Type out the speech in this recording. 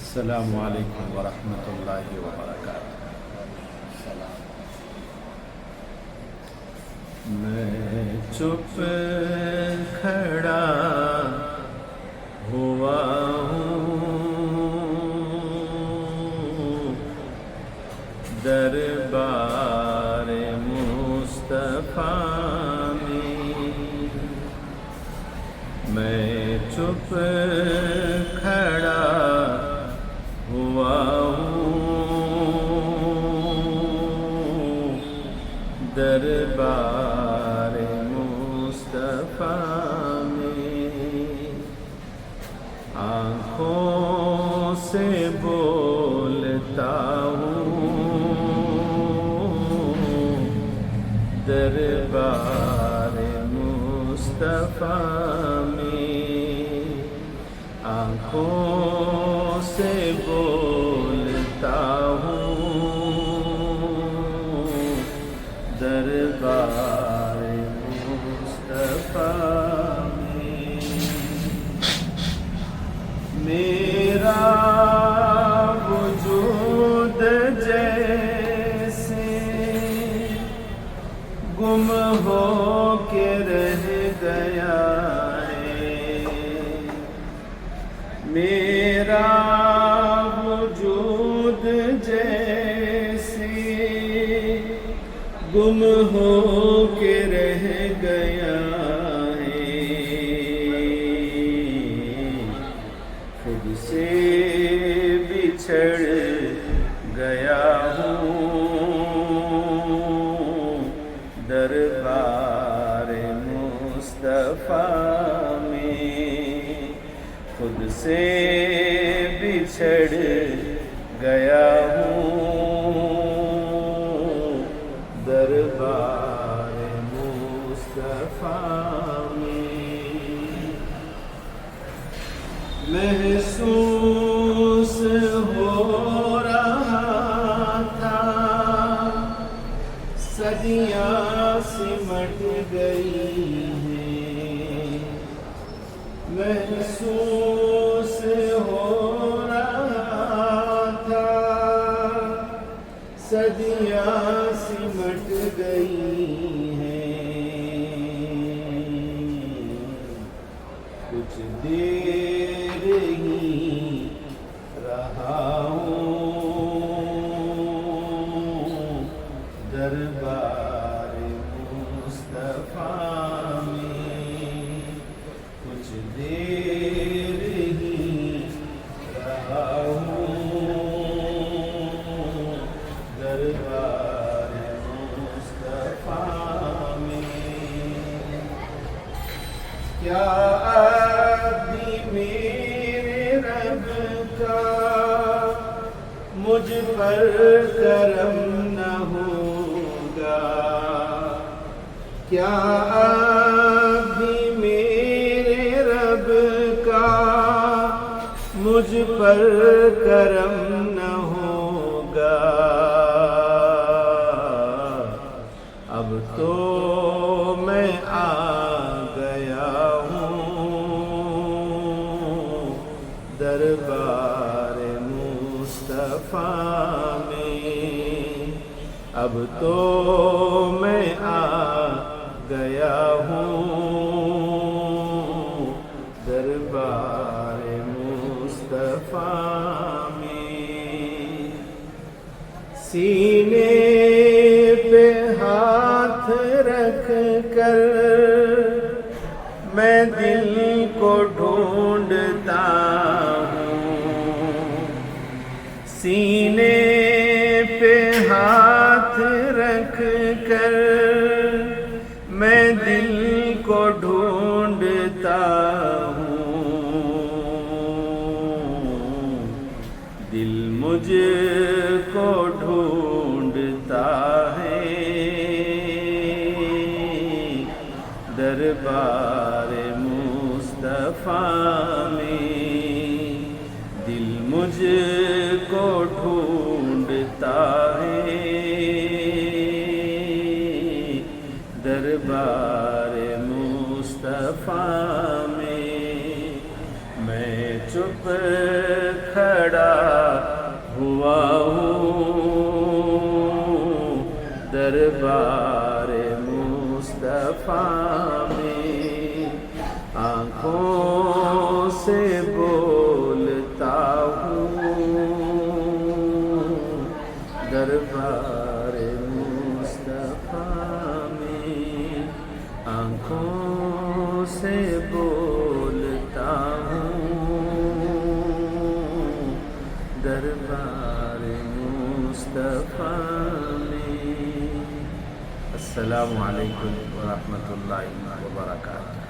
السلام علیکم ورحمۃ اللہ وبرکاتہ۔ میں چپ کھڑا ہوا ہوں دربار مصطفیٰ میں چپ کھڑا ہوا ہوں دربار مصطفیٰ میں، آنکھوں سے بولتا ہوں دربار مصطفیٰ میں، آنکھوں سے بولتا ہوں دربار مصطفیٰ میں۔ میرا وجود جیسے گم ہو کے رہ گیا ہے، میرا وجود جیسے گم ہو کے رہ گیا ہے، خود سے بچھڑ گیا ہوں دربار مصطفیٰ میں، خود سے بچھڑ گیا ہوں دربار مصطفیٰ میں۔ محسوس ہو رہا تھا صدیاں سمٹ گئی ہیں، محسوس ہو رہا تھا صدیاں سمٹ گئی ہیں، کچھ دیر ہی رہا ہوں دربار مصطفیٰ میں، کچھ دیر ہی رہا ہوں دربار مصطفیٰ میں۔ کیا ابھی میرے رب کا مجھ پر کرم نہ ہوگا، کیا ابھی میرے رب کا مجھ پر کرم نہ ہوگا، اب تو میں آ گیا ہوں دربار مصطفیٰ میں، اب تو میں آ گیا ہوں دربار مصطفیٰ میں۔ سینے پہ ہاتھ رکھ کر میں دل کو ڈھونڈتا ہوں، سینے پہ ہاتھ رکھ کر میں دل کو ڈھونڈتا ہوں، دل مجھ کو ڈھونڈتا ہے دربار مصطفیٰ میں، دل مجھ کو ڈھونڈتا ہے دربار مصطفیٰ میں۔ میں چپ کھڑا مصطفیٰ میں۔ السلام علیکم ورحمۃ اللہ وبرکاتہ۔